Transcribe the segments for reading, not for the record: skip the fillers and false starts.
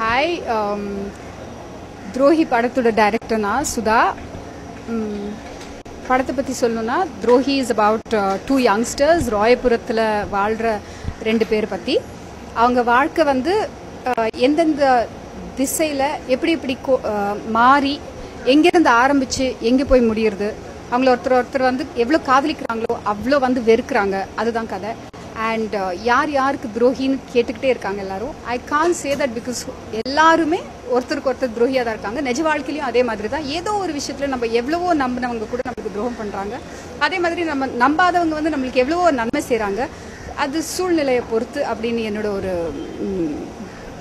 Hi, துரோகி படத்தோட டைரக்டர்னா சுதா. படத்தை பற்றி சொல்லணும்னா துரோகி இஸ் அபவுட் டூ யங்ஸ்டர்ஸ் ராயபுரத்தில் வாழ்கிற ரெண்டு பேர் பற்றி. அவங்க வாழ்க்கை வந்து எந்தெந்த திசையில் எப்படி எப்படி மாறி எங்கேருந்து ஆரம்பித்து எங்கே போய் முடியுறது, அவங்கள ஒருத்தர் வந்து எவ்வளோ காதலிக்கிறாங்களோ அவ்வளோ வந்து வெறுக்கிறாங்க, அதுதான் கதை. அண்ட் யார் யாருக்கு துரோகின்னு கேட்டுக்கிட்டே இருக்காங்க எல்லாரும். ஐ கான் சே தட் பிகாஸ் எல்லாருமே ஒருத்தருக்கு ஒருத்தர் துரோகியாக தான் இருக்காங்க. நிஜ வாழ்க்கையிலையும் அதே மாதிரி தான். ஏதோ ஒரு விஷயத்தில் நம்ம எவ்வளவோ நம்பினவங்க கூட நம்மளுக்கு துரோகம் பண்ணுறாங்க. அதே மாதிரி நம்ம நம்பாதவங்க வந்து நம்மளுக்கு எவ்வளவோ நன்மை செய்கிறாங்க. அது சூழ்நிலையை பொறுத்து அப்படின்னு என்னோட ஒரு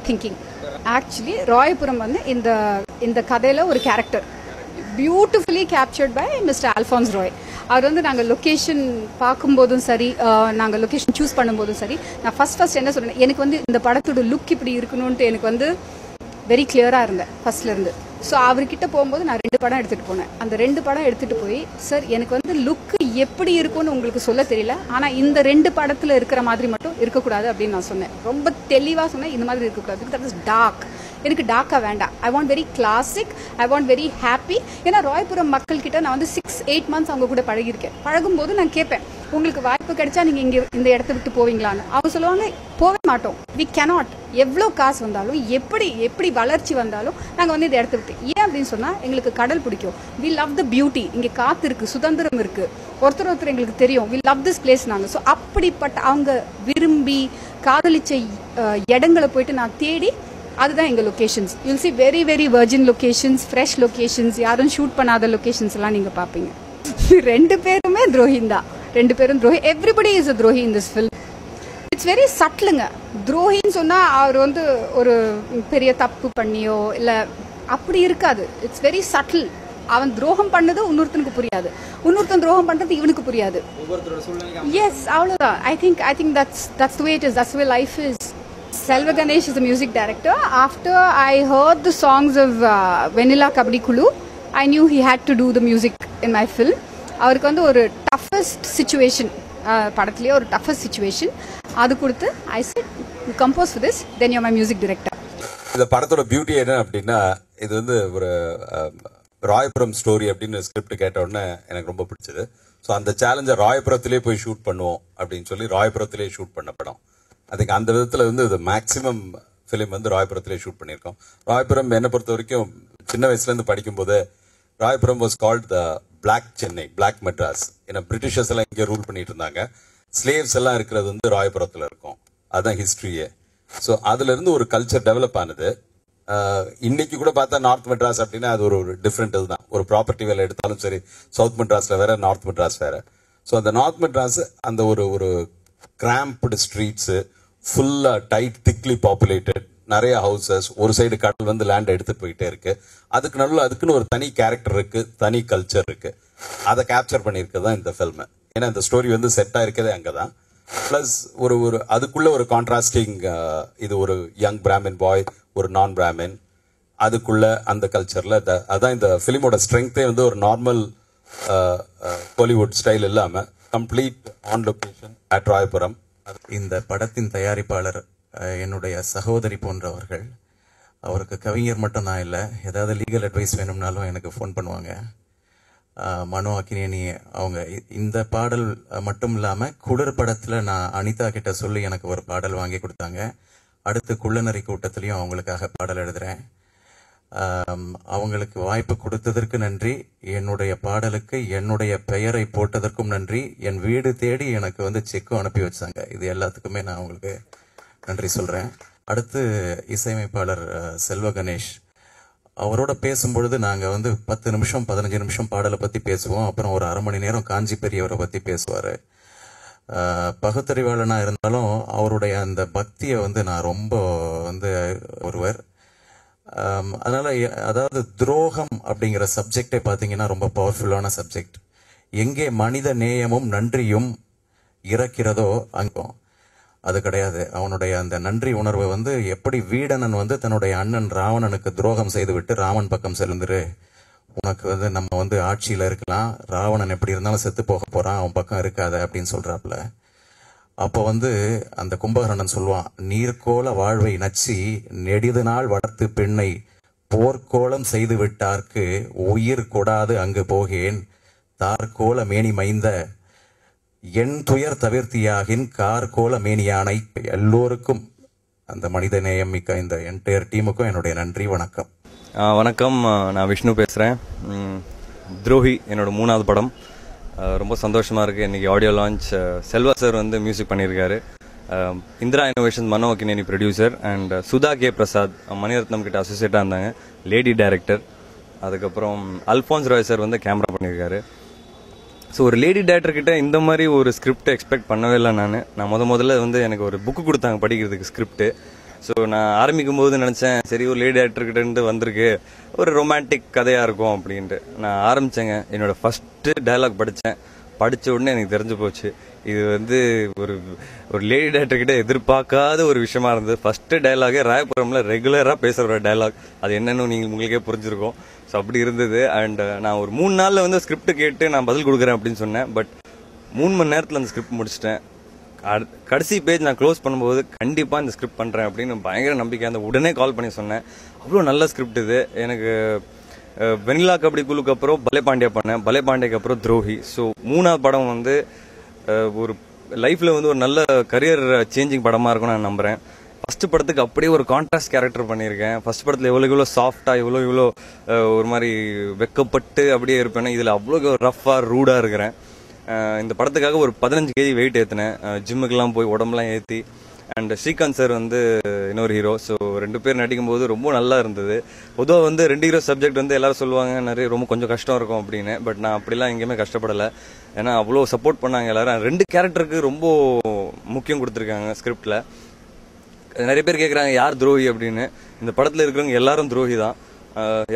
திங்கிங். ஆக்சுவலி ராயபுரம் வந்து இந்த கதையில் ஒரு character beautifully captured by mister Alphonse Roy. அவர் வந்து நாங்கள் லொக்கேஷன் பார்க்கும்போதும் சரி, நாங்கள் லொக்கேஷன் சூஸ் பண்ணும்போதும் சரி, நான் ஃபர்ஸ்ட் என்ன சொல்கிறேன், எனக்கு வந்து இந்த படத்தோட லுக் இப்படி இருக்கணும்ன்ட்டு எனக்கு வந்து வெரி கிளியராக இருந்தேன் ஃபர்ஸ்ட்லேருந்து. ஸோ அவர்கிட்ட போகும்போது நான் 2 படம் எடுத்துகிட்டு போனேன். அந்த 2 படம் எடுத்துகிட்டு போய், சார் எனக்கு வந்து லுக்கு எப்படி இருக்கும்னு உங்களுக்கு சொல்ல தெரியல, ஆனால் இந்த 2 படத்தில் இருக்கிற மாதிரி மட்டும் இருக்கக்கூடாது அப்படின்னு நான் சொன்னேன். ரொம்ப தெளிவாக சொன்னேன், இந்த மாதிரி இருக்கக்கூடாது. தட் இஸ் டார்க், எனக்கு டார்க்காக வேண்டாம். I want very classic, I want very happy. ஏன்னா ராயபுரம் மக்கள்கிட்ட நான் வந்து 6-8 months அவங்க கூட பழகிருக்கேன். பழகும்போது நான் கேட்பேன், உங்களுக்கு வாய்ப்பு கிடைச்சா நீங்கள் இங்கே இந்த இடத்த விட்டு போவீங்களான்னு. அவங்க சொல்லுவாங்க, போவே மாட்டோம், வி கேனாட். எவ்வளோ காசு வந்தாலும் எப்படி வளர்ச்சி வந்தாலும் நாங்கள் வந்து இந்த இடத்த விட்டு. ஏன் அப்படின்னு சொன்னால் எங்களுக்கு கடல் பிடிக்கும். We love the beauty. இங்கே காற்று இருக்குது, சுதந்திரம் இருக்குது, ஒருத்தர் எங்களுக்கு தெரியும். வி லவ் திஸ் பிளேஸ் நாங்கள். ஸோ அப்படிப்பட்ட அவங்க விரும்பி காதலிச்ச இடங்களை போயிட்டு நான் தேடி, அதுதான் எங்கள் locations. You'll see very very virgin locations, fresh locations, யாரும் ஷூட் பண்ணாத லொக்கேஷன்ஸ் எல்லாம் நீங்கள் பார்ப்பீங்க. 2 பேருமே துரோகின் தான். 2 பேரும் துரோகி. எவ்ரிபடி இஸ் அ துரோகி in this film. It's very சட்டிலுங்க. துரோகின்னு சொன்னால் அவர் வந்து ஒரு பெரிய தப்பு பண்ணியோ இல்லை அப்படி இருக்காது. It's very subtle. அவன் துரோகம் பண்ணது இன்னொருத்தனுக்கு புரியாது, இன்னொருத்தன் துரோகம் பண்ணுறது இவனுக்கு புரியாது. எஸ், அவ்வளோதான். I think that's the way it is. That's the way life is. Selva Ganesh is the music director. After I heard the songs of Vanilla Kabadi Kulu, I knew he had to do the music in my film. அவருக்கு வந்து ஒரு toughest situation, படத்துலேயே ஒரு toughest situation அது கொடுத்து, ஐ set you compose for this, then you are my music director. இந்த படத்தோட beauty என்ன அப்படின்னா, இது வந்து ஒரு ராயபுரம் ஸ்டோரி அப்படின்னு ஸ்கிரிப்ட் கேட்ட உடனே எனக்கு ரொம்ப பிடிச்சது. ஸோ அந்த சேலஞ்சை ராயபுரத்திலே போய் ஷூட் பண்ணுவோம் அப்படின்னு சொல்லி ராயபுரத்திலே ஷூட் பண்ண படம். அதுக்கு அந்த விதத்தில் வந்து இது மேக்சிமம் ஃபிலிம் வந்து ராயபுரத்திலே ஷூட் பண்ணியிருக்கோம். ராயபுரம் என்னை பொறுத்த வரைக்கும் சின்ன வயசுலேருந்து படிக்கும்போது Royapuram was called the black Chennai, black Madras. ஏன்னா பிரிட்டிஷர்ஸ் எல்லாம் இங்கே ரூல் பண்ணிட்டு இருந்தாங்க. ஸ்லேவ்ஸ் எல்லாம் இருக்கிறது வந்து ராயபுரத்தில் இருக்கும். அதுதான் ஹிஸ்ட்ரியே. ஸோ அதுலேருந்து ஒரு கல்ச்சர் டெவலப் ஆனது. இன்னைக்கு கூட பார்த்தா நார்த் மெட்ராஸ் அப்படின்னா அது ஒரு டிஃப்ரெண்ட் இதுதான். ஒரு ப்ராப்பர்ட்டி வேலை எடுத்தாலும் சரி, சவுத் மெட்ராஸில் வேற, நார்த் மெட்ராஸ் வேற. ஸோ அந்த நார்த் மெட்ராஸ் அந்த ஒரு கிராம்ப்டு ஸ்ட்ரீட்ஸு, ஃபுல்லாக டைட் திக்லி பாப்புலேட்டட், நிறைய ஹவுசஸ், ஒரு சைடு கடல் வந்து லேண்ட் எடுத்துட்டு போயிட்டே இருக்கு. அதுக்கு நடுவில் அதுக்குன்னு ஒரு தனி கேரக்டர் இருக்கு, தனி கல்ச்சர் இருக்கு. அதை கேப்சர் பண்ணியிருக்கிறது தான் இந்த ஃபில்ம். ஏன்னா இந்த ஸ்டோரி வந்து செட்டாக இருக்கதே அங்கே தான். ப்ளஸ் ஒரு அதுக்குள்ள ஒரு கான்ட்ராஸ்டிங், இது ஒரு யங் பிராமின் பாய், ஒரு நான் பிராமின், அதுக்குள்ள அந்த கல்ச்சர்ல அதான் இந்த ஃபிலிமோட ஸ்ட்ரெங்தே வந்து ஒரு நார்மல் பாலிவுட் ஸ்டைல் இல்லாமல் complete on location at Royapuram. இந்த படத்தின் தயாரிப்பாளர் என்னுடைய சகோதரி போன்றவர்கள். அவருக்கு கவிஞர் மட்டும் நான் இல்லை, ஏதாவது லீகல் அட்வைஸ் வேணும்னாலும் எனக்கு ஃபோன் பண்ணுவாங்க. மனோ அக்கினேனி அவங்க இந்த பாடல் மட்டும் இல்லாமல் குளிர் படத்தில் நான் அனிதா கிட்ட சொல்லி எனக்கு ஒரு பாடல் வாங்கி கொடுத்தாங்க. அடுத்து குள்ளநரி கூட்டத்திலையும் அவங்களுக்காக பாடல் எழுதுகிறேன். அவங்களுக்கு வாய்ப்பு கொடுத்ததற்கு நன்றி. என்னுடைய பாடலுக்கு என்னுடைய பெயரை போட்டதற்கும் நன்றி. என் வீடு தேடி எனக்கு வந்து செக்கும் அனுப்பி வச்சாங்க. இது எல்லாத்துக்குமே நான் அவங்களுக்கு நன்றி சொல்கிறேன். அடுத்து இசையமைப்பாளர் செல்வ கணேஷ். அவரோட பேசும்பொழுது நாங்கள் வந்து 10 நிமிஷம் 15 நிமிஷம் பாடலை பற்றி பேசுவோம். அப்புறம் ஒரு 1/2 மணி நேரம் காஞ்சி பெரியவரை பற்றி பேசுவார். பகுத்தறிவாளனாக இருந்தாலும் அவருடைய அந்த பக்தியை வந்து நான் ரொம்ப வந்து ஒருவர். அதனால அதாவது துரோகம் அப்படிங்கிற சப்ஜெக்டை பார்த்தீங்கன்னா ரொம்ப பவர்ஃபுல்லான சப்ஜெக்ட். எங்கே மனித நேயமும் நன்றியும் இறக்கிறதோ அங்கே அது கிடையாது. அவனுடைய அந்த நன்றி உணர்வை வந்து எப்படி வீடனன் வந்து தன்னுடைய அண்ணன் ராவணனுக்கு துரோகம் செய்துவிட்டு ராமன் பக்கம் செலுந்துரு, உனக்கு வந்து நம்ம வந்து ஆட்சியில் இருக்கலாம், ராவணன் எப்படி இருந்தாலும் செத்து போக போறான், அவன் பக்கம் இருக்காத அப்படின்னு சொல்றாப்புல. அப்போ வந்து அந்த கும்பகர்ணன் சொல்லுவான், நீர்கோல வாழ்வை நச்சி நெடிது நாள் வளர்த்து பெண்ணை போர்க்கோலம் செய்து விட்டார்க்கு உயிர் கொடாது அங்கு போகேன் தார்கோல மேனி மைந்த என் துயர் தவிர்த்தியாகின் கார்கோல மேனியானை. எல்லோருக்கும், அந்த மனிதநேயம் மிக்க இந்த என்டையர் டீமுக்கும் என்னுடைய நன்றி. வணக்கம். வணக்கம், நான் விஷ்ணு பேசுகிறேன். துரோகி என்னோட 3வது படம். ரொம்ப சந்தோஷமாக இருக்குது. இன்றைக்கி ஆடியோ லான்ச். செல்வா சார் வந்து மியூசிக் பண்ணியிருக்காரு. இந்திரா இன்னோவேஷன் மனோவக்கினேனி producer and Sudha K Prasad Mani Ratnam கிட்ட அசோசியேட்டாக இருந்தாங்க, லேடி டைரக்டர். அதுக்கப்புறம் அல்ஃபான்ஸ் ராய் சார் வந்து கேமரா பண்ணியிருக்காரு. ஸோ ஒரு லேடி டைரக்டர் கிட்ட இந்த மாதிரி ஒரு ஸ்கிரிப்ட் எக்ஸ்பெக்ட் பண்ணவே இல்லை. நான் முதல்ல வந்து எனக்கு ஒரு புக்கு கொடுத்தாங்க படிக்கிறதுக்கு ஸ்கிரிப்ட். ஸோ நான் ஆரம்பிக்கும் போது நினச்சேன், சரி ஒரு லேடி டைரக்டர்கிட்ட வந்திருக்கு, ஒரு ரொமான்டிக் கதையாக இருக்கும் அப்படின்ட்டு நான் ஆரம்பித்தேங்க. என்னோடய ஃபஸ்ட்டு டைலாக் படித்த உடனே எனக்கு தெரிஞ்சு போச்சு, இது வந்து ஒரு லேடி டைரக்டர்கிட்ட எதிர்பார்க்காத ஒரு விஷயமா இருந்தது. ஃபஸ்ட்டு டைலாகே ராயபுரமில் ரெகுலராக பேசுகிற ஒரு டைலாக். அது என்னன்னு உங்களுக்கே புரிஞ்சிருக்கும். ஸோ அப்படி இருந்தது. அண்ட் நான் ஒரு 3 நாளில் வந்து ஸ்கிரிப்ட் கேட்டு நான் பதில் கொடுக்குறேன் அப்படின்னு சொன்னேன். பட் 3 மணி நேரத்தில் அந்த ஸ்கிரிப்ட் முடிச்சிட்டேன். கடைசி பேஜ் நான் க்ளோஸ் பண்ணும்போது கண்டிப்பாக இந்த ஸ்கிரிப்ட் பண்ணுறேன் அப்படின்னு பயங்கர நம்பிக்கை. அந்த உடனே கால் பண்ணி சொன்னேன். அவ்வளோ நல்ல ஸ்கிரிப்ட் இது. எனக்கு வெண்ணிலா கபடி குழுக்கு அப்புறம் பலே பாண்டியா பண்ணேன், பலே பாண்டியாக்கு அப்புறம் துரோகி. ஸோ 3வது படம் வந்து ஒரு லைஃப்பில் வந்து ஒரு நல்ல கரியர் சேஞ்சிங் படமாக இருக்கும் நான் நம்புகிறேன். ஃபஸ்ட்டு படத்துக்கு அப்படியே ஒரு கான்ட்ராஸ்ட் கேரக்டர் பண்ணியிருக்கேன். ஃபஸ்ட் படத்தில் எவ்வளோ சாஃப்டாக எவ்வளோ ஒரு மாதிரி வெக்கப்பட்டு அப்படியே இருப்பேன். இதில் அவ்வளோ ரஃப்பாக ரூடாக இருக்கிறேன். இந்த படத்துக்காக ஒரு 15 kg வெயிட் ஏற்றினேன். ஜிம்முக்கெல்லாம் போய் உடம்புலாம் ஏற்றி. அண்ட் ஸ்ரீகாந்த் சார் வந்து இன்னொரு ஹீரோ. ஸோ 2 பேர் நடிக்கும்போது ரொம்ப நல்லா இருந்தது. பொதுவாக வந்து 2 ஹீரோ சப்ஜெக்ட் வந்து எல்லாரும் சொல்லுவாங்க நிறைய ரொம்ப கொஞ்சம் கஷ்டம் இருக்கும் அப்படின்னு. பட் நான் அப்படிலாம் எங்கேயுமே கஷ்டப்படலை. ஏன்னா அவ்வளோ சப்போர்ட் பண்ணாங்க எல்லாரும். 2 கேரக்டருக்கு ரொம்ப முக்கியம் கொடுத்துருக்காங்க ஸ்கிரிப்டில். நிறைய பேர் கேட்குறாங்க யார் துரோகி அப்படின்னு. இந்த படத்தில் இருக்கிறவங்க எல்லாரும் துரோகி தான்.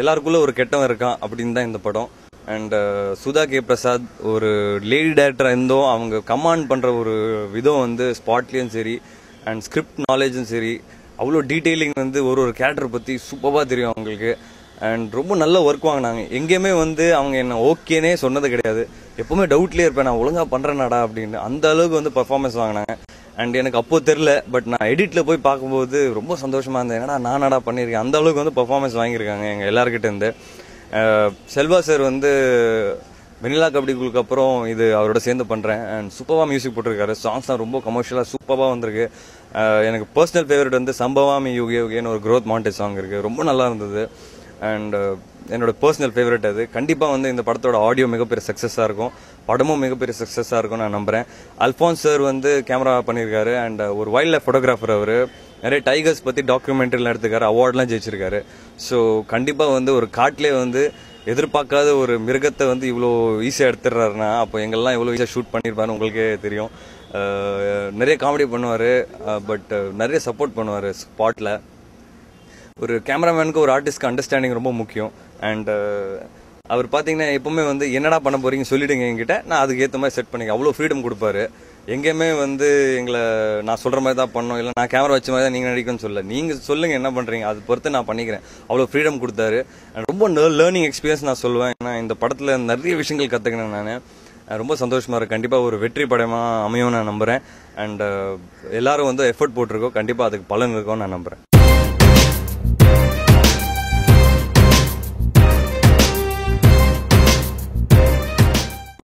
எல்லாருக்குள்ள ஒரு கெட்டவன் இருக்கான் அப்படின்னு தான் இந்த படம். அண்ட் சுதா கே பிரசாத் ஒரு லேடி டைரக்டராக இருந்தோம். அவங்க கமாண்ட் பண்ணுற ஒரு விதம் வந்து ஸ்பாட்லேயும் சரி அண்ட் ஸ்கிரிப்ட் நாலேஜும் சரி, அவ்வளோ டீட்டெயிலிங் வந்து ஒரு கேரக்டர் பற்றி சூப்பராக தெரியும் அவங்களுக்கு. அண்ட் ரொம்ப நல்ல ஒர்க் வாங்கினாங்க. எங்கேயுமே வந்து அவங்க என்ன ஓகேனே சொன்னது கிடையாது. எப்போவுமே டவுட்லேயே இருப்பேன், நான் ஒழுங்காக பண்ணுறேனாடா அப்படின்னு. அந்த அளவுக்கு வந்து பர்ஃபார்மன்ஸ் வாங்கினாங்க. அண்ட் எனக்கு அப்போது தெரில, பட் நான் எடிட்டில் போய் பார்க்கும்போது ரொம்ப சந்தோஷமாக இருந்தேன். என்னடா நானடா பண்ணியிருக்கேன். அந்த அளவுக்கு வந்து பர்ஃபார்மன்ஸ் வாங்கியிருக்காங்க எங்கள் எல்லாருக்கிட்ட இருந்து. செல்வா சார் வந்து வெண்ணிலா கபடி குழுக்கு அப்புறம் இது அவரோட சேர்ந்து பண்ணுறேன். அண்ட் சூப்பராக மியூசிக் போட்டிருக்காரு. சாங்ஸ்லாம் ரொம்ப கமர்ஷியலாக சூப்பராக வந்திருக்கு. எனக்கு பர்சனல் ஃபேவரட் வந்து சம்பவாமி யுகே யுகேன்னு ஒரு க்ரோத் மாண்டேஜ் சாங் இருக்குது, ரொம்ப நல்லா இருந்தது. அண்ட் என்னோட பர்சனல் ஃபேவரட் அது. கண்டிப்பாக வந்து இந்த படத்தோட ஆடியோ மிகப்பெரிய சக்ஸஸாக இருக்கும், படமும் மிகப்பெரிய சக்ஸஸாக இருக்கும் நான் நம்புகிறேன். அல்ஃபான்ஸ் சார் வந்து கேமரா பண்ணியிருக்காரு. அண்ட் ஒரு வைல்ட் லைஃப் ஃபோட்டோகிராஃபர். அவர் நிறைய டைகர்ஸ் பற்றி டாக்குமெண்ட்ரிலாம் எடுத்துக்காரு, அவார்ட்லாம் ஜெயிச்சிருக்காரு. ஸோ கண்டிப்பாக வந்து ஒரு காட்டிலே வந்து எதிர்பார்க்காத ஒரு மிருகத்தை வந்து இவ்வளோ ஈஸியாக எடுத்துடுறாருன்னா அப்போ எங்கெல்லாம் எவ்வளோ ஈஸியாக ஷூட் பண்ணியிருப்பாரு உங்களுக்கே தெரியும். நிறைய காமெடி பண்ணுவார், பட் நிறைய சப்போர்ட் பண்ணுவார் ஸ்பாட்டில். ஒரு கேமராமேனுக்கு ஒரு ஆர்டிஸ்ட்க்கு அண்டர்ஸ்டாண்டிங் ரொம்ப முக்கியம். அண்ட் அவர் பார்த்தீங்கன்னா எப்பவுமே வந்து என்னடா பண்ண போறீங்க சொல்லிடுங்க என்கிட்ட, நான் அதுக்கு ஏற்ற மாதிரி செட் பண்ணிக்க. அவ்வளோ ஃப்ரீடம் கொடுப்பாரு. எங்கேயுமே வந்து எங்களை நான் சொல்கிற மாதிரி தான் பண்ணோம், இல்லை நான் கேமரா வச்ச மாதிரி தான் நீங்கள் நடிக்கணும்னு சொல்ல, நீங்கள் சொல்லுங்கள் என்ன பண்ணுறீங்க அது பொறுத்து நான் பண்ணிக்கிறேன். அவ்வளோ ஃப்ரீடம் கொடுத்தாரு. ரொம்ப லேர்னிங் எக்ஸ்பீரியன்ஸ் நான் சொல்லுவேன். ஏன்னா இந்த படத்தில் நிறைய விஷயங்கள் கற்றுக்கினேன் நான். ரொம்ப சந்தோஷமாக இருக்கு. கண்டிப்பாக ஒரு வெற்றி படமாக அமையும் நான் நம்புகிறேன். அண்ட் எல்லாரும் வந்து எஃபர்ட் போட்டிருக்கோம், கண்டிப்பாக அதுக்கு பலன் இருக்கும்னு நான் நம்புகிறேன்.